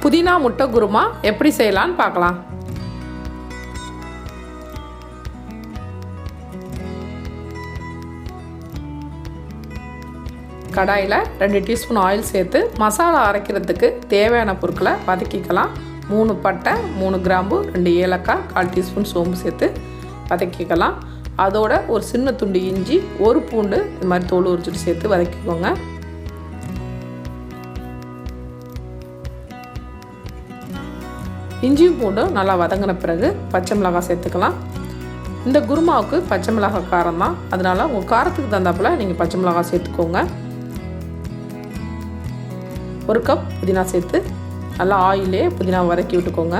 புதினா முட்டை குருமா எப்படி செய்யலான்னு பார்க்கலாம். கடாயில் 2 டீஸ்பூன் ஆயில் சேர்த்து மசாலா அரைக்கிறதுக்கு தேவையான பொருட்களை வதக்கிக்கலாம். 3 பட்டை, 3 கிராம்பு, 2 ஏலக்காய், 1/4 டீஸ்பூன் சோம்பு சேர்த்து வதக்கிக்கலாம். அதோட ஒரு சின்ன துண்டு இஞ்சி, ஒரு பூண்டு இது மாதிரி தோல் உரிச்சிட்டு சேர்த்து வதக்கிக்கோங்க. இஞ்சியும் பூண்டும் நல்லா வதங்கின பிறகு பச்சை மிளகாய் சேர்த்துக்கலாம். இந்த குருமாவுக்கு பச்சை மிளகாய் காரம் தான், அதனால் உங்கள் காரத்துக்கு தகுந்தாப்புல நீங்கள் பச்சை மிளகாய் சேர்த்துக்கோங்க. 1 கப் புதினா சேர்த்து நல்லா ஆயிலே புதினா வதக்கி விட்டுக்கோங்க.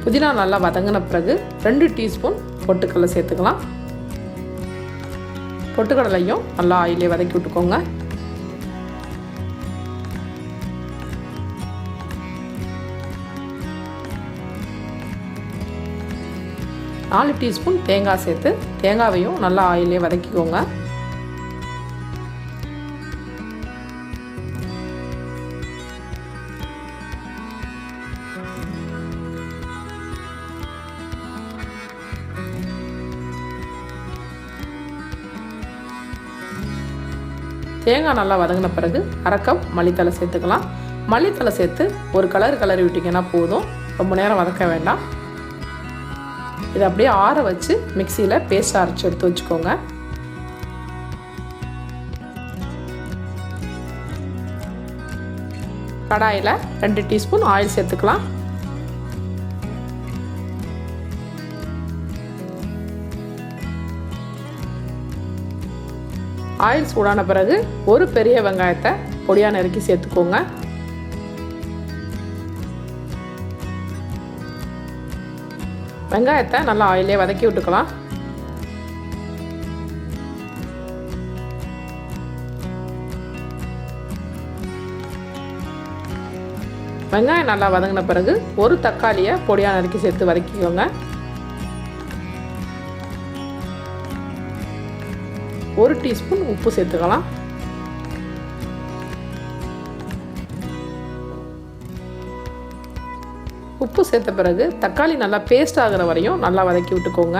புதினா நல்லா வதங்கின பிறகு 2 டீஸ்பூன் பொட்டுக்கடலை சேர்த்துக்கலாம். பொட்டுக்கடலையும் நல்லா ஆயிலே வதக்கி விட்டுக்கோங்க. நாலு டீஸ்பூன் தேங்காய் சேர்த்து தேங்காவையும் நல்லா ஆயிலே வதக்கிக்கோங்க. தேங்காய் நல்லா வதங்கின பிறகு 1/2 கப் மல்லித்தலை சேர்த்துக்கலாம். மல்லித்தலை சேர்த்து ஒரு கலரி விட்டிங்கன்னா போதும், ரொம்ப நேரம் வதக்க வேண்டாம். இதை அப்படியே ஆற வச்சு மிக்சியில் பேஸ்ட் அரைச்சி எடுத்து வச்சுக்கோங்க. கடாயில் 2 டீஸ்பூன் ஆயில் சேர்த்துக்கலாம். ஆயில் சூடான பிறகு ஒரு பெரிய வெங்காயத்தை பொடியாக நறுக்கி சேர்த்துக்கோங்க. வெங்காயத்தை நல்லா ஆயிலே வதக்கி விட்டுக்கலாம். வெங்காயம் நல்லா வதங்கின பிறகு ஒரு தக்காளியை பொடியாக நறுக்கி சேர்த்து வதக்கிக்கோங்க. 1 டீஸ்பூன் உப்பு சேர்த்துக்கலாம். உப்பு சேர்த்த பிறகு தக்காளி நல்லா பேஸ்ட் ஆகிற வரையும் நல்லா வதக்கி விட்டுக்கோங்க.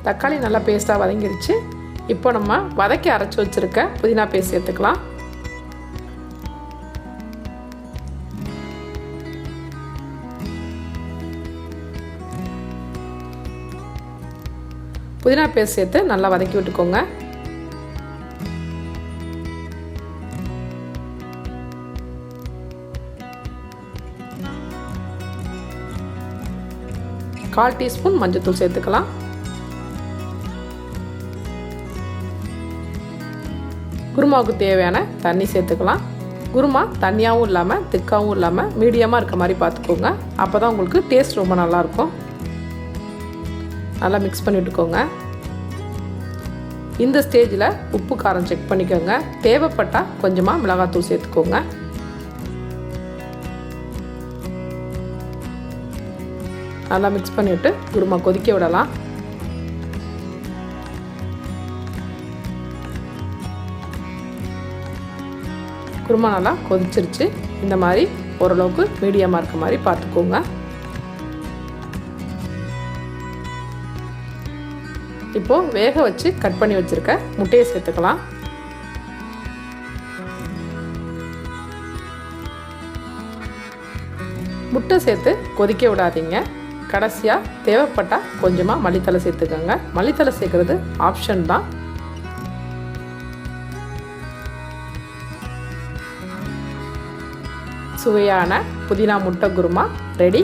தக்காளி நல்லா பேஸ்ட்டாக வதங்கிடுச்சு. இப்போ நம்ம வதக்கி அரைச்சி வச்சுருக்க புதினா பேஸ்ட் சேர்த்துக்கலாம். புதினா பேஸ்ட் சேர்த்து நல்லா வதக்கி விட்டுக்கோங்க. கால் டீஸ்பூன் மஞ்சள்தூள் சேர்த்துக்கலாம். குருமாவுக்கு தேவையான தண்ணி சேர்த்துக்கலாம். குருமா தண்ணியாகவும் இல்லாமல் திக்காகவும் இல்லாமல் மீடியமாக இருக்க மாதிரி பார்த்துக்கோங்க. அப்போ தான் உங்களுக்கு டேஸ்ட் ரொம்ப நல்லாயிருக்கும். நல்லா மிக்ஸ் பண்ணி விட்டுக்கோங்க. இந்த ஸ்டேஜில் உப்பு காரம் செக் பண்ணிக்கோங்க. தேவைப்பட்டால் கொஞ்சமாக மிளகாத்தூள் சேர்த்துக்கோங்க. நல்லா மிக்ஸ் பண்ணிவிட்டு குருமா கொதிக்க விடலாம். குருமா நல்லா கொதிச்சிருச்சு. இந்த மாதிரி ஓரளவுக்கு மீடியமாக இருக்க மாதிரி பார்த்துக்கோங்க. இப்போது வேக வச்சு கட் பண்ணி வச்சுருக்க முட்டையை சேர்த்துக்கலாம். முட்டை சேர்த்து கொதிக்க விடாதீங்க. கடைசியாக தேவைப்பட்டால் கொஞ்சமாக மல்லித்தலை சேர்த்துக்கோங்க. மல்லித்தலை சேர்க்குறது ஆப்ஷன் தான். சுவையான புதினா முட்டை குருமா ரெடி.